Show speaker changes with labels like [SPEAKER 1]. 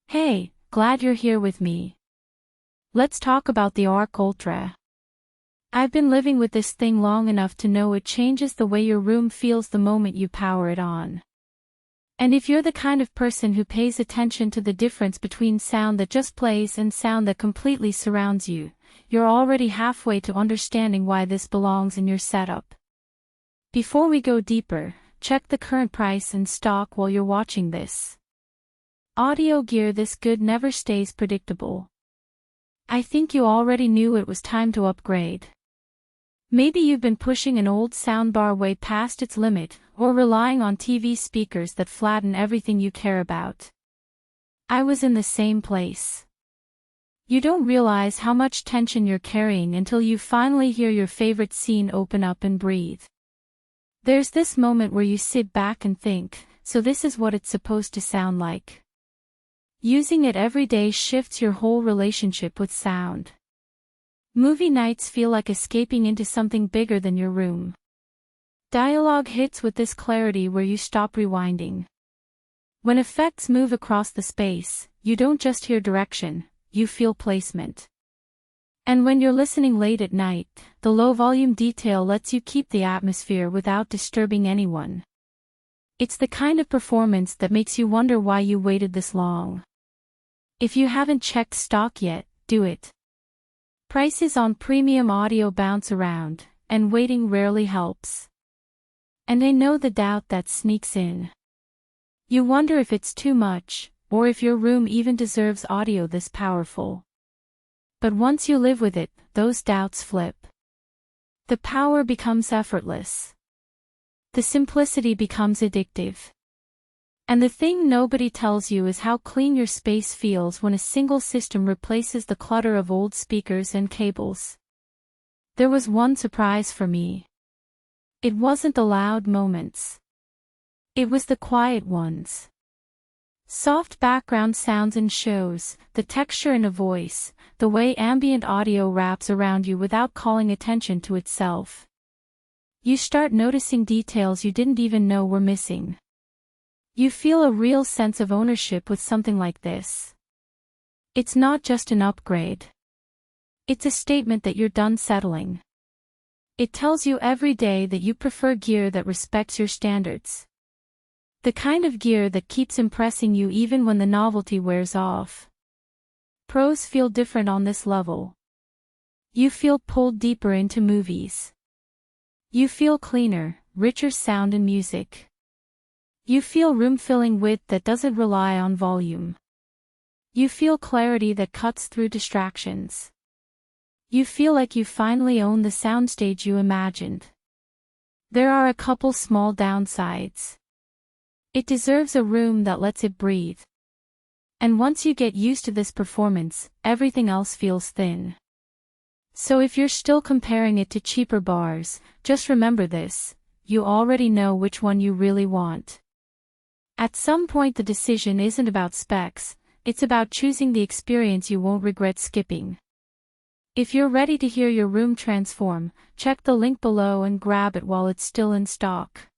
[SPEAKER 1] Hey, glad you're here with me. Let's talk about the Arc Ultra. I've been living with this thing long enough to know it changes the way your room feels the moment you power it on. And if you're the kind of person who pays attention to the difference between sound that just plays and sound that completely surrounds you, you're already halfway to understanding why this belongs in your setup. Before we go deeper, check the current price and stock while you're watching this. Audio gear this good never stays predictable. I think you already knew it was time to upgrade. Maybe you've been pushing an old soundbar way past its limit, or relying on TV speakers that flatten everything you care about. I was in the same place. You don't realize how much tension you're carrying until you finally hear your favorite scene open up and breathe. There's this moment where you sit back and think, so this is what it's supposed to sound like. Using it every day shifts your whole relationship with sound. Movie nights feel like escaping into something bigger than your room. Dialogue hits with this clarity where you stop rewinding. When effects move across the space, you don't just hear direction, you feel placement. And when you're listening late at night, the low-volume detail lets you keep the atmosphere without disturbing anyone. It's the kind of performance that makes you wonder why you waited this long. If you haven't checked stock yet, do it. Prices on premium audio bounce around, and waiting rarely helps. And I know the doubt that sneaks in. You wonder if it's too much, or if your room even deserves audio this powerful. But once you live with it, those doubts flip. The power becomes effortless. The simplicity becomes addictive. And the thing nobody tells you is how clean your space feels when a single system replaces the clutter of old speakers and cables. There was one surprise for me. It wasn't the loud moments. It was the quiet ones. Soft background sounds in shows, the texture in a voice, the way ambient audio wraps around you without calling attention to itself. You start noticing details you didn't even know were missing. You feel a real sense of ownership with something like this. It's not just an upgrade. It's a statement that you're done settling. It tells you every day that you prefer gear that respects your standards. The kind of gear that keeps impressing you even when the novelty wears off. Pros feel different on this level. You feel pulled deeper into movies. You feel cleaner, richer sound and music. You feel room-filling width that doesn't rely on volume. You feel clarity that cuts through distractions. You feel like you finally own the soundstage you imagined. There are a couple small downsides. It deserves a room that lets it breathe. And once you get used to this performance, everything else feels thin. So if you're still comparing it to cheaper bars, just remember this, you already know which one you really want. At some point the decision isn't about specs, it's about choosing the experience you won't regret skipping. If you're ready to hear your room transform, check the link below and grab it while it's still in stock.